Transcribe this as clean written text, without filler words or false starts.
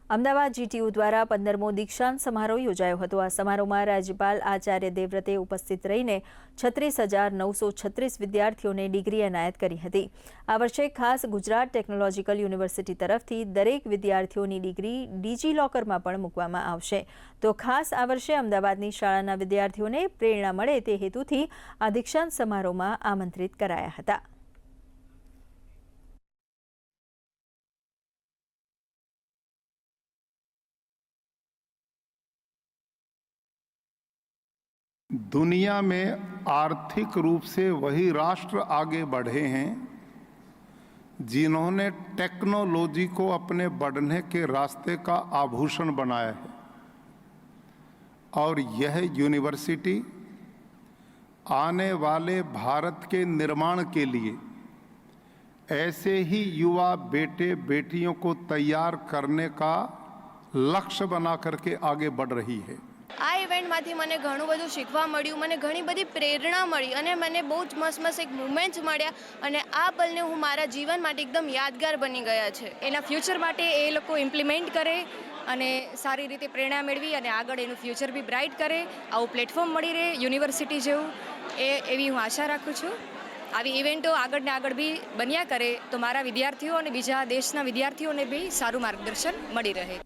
Ahmedabad GTU દ્વારા 15મો દીક્ષાંત સમારોહ યોજાયો હતો। આ સમારોહમાં રાજ્યપાલ આચાર્ય દેવવ્રતે ઉપસ્થિત રહીને 36,936 વિદ્યાર્થીઓને ડિગ્રી એનાયત કરી હતી। આ વર્ષે ખાસ ગુજરાત ટેકનોલોજીકલ યુનિવર્સિટી તરફથી દરેક વિદ્યાર્થીઓની ડિગ્રી ડિજીલોકરમાં પણ મૂકવામાં આવશે। તો ખાસ આ વર્ષે અમદાવાદની શાળાના વિદ્યાર્થીઓને પ્રેરણા મળે તે હેતુથી આ દીક્ષાંત સમારોહમાં આમંત્રિત કરાયા હતા। दुनिया में आर्थिक रूप से वही राष्ट्र आगे बढ़े हैं जिन्होंने टेक्नोलॉजी को अपने बढ़ने के रास्ते का आभूषण बनाया है, और यह यूनिवर्सिटी आने वाले भारत के निर्माण के लिए ऐसे ही युवा बेटे बेटियों को तैयार करने का लक्ष्य बना करके आगे बढ़ रही है। આ ઇવેન્ટમાંથી મને ઘણું બધું શીખવા મળ્યું, મને ઘણી બધી પ્રેરણા મળી અને મને બહુ જ મસ્ત એક મુમેન્ટ્સ મળ્યા અને આ પલને હું મારા જીવન માટે એકદમ યાદગાર બની ગયા છે। એના ફ્યુચર માટે એ લોકો ઇમ્પ્લિમેન્ટ કરે અને સારી રીતે પ્રેરણા મેળવી અને આગળ એનું ફ્યુચર બી બ્રાઇટ કરે, આવું પ્લેટફોર્મ મળી રહે યુનિવર્સિટી જેવું, એવી હું આશા રાખું છું। આવી ઇવેન્ટો આગળ ને આગળ બી બન્યા કરે તો મારા વિદ્યાર્થીઓ અને બીજા દેશના વિદ્યાર્થીઓને બી સારું માર્ગદર્શન મળી રહે।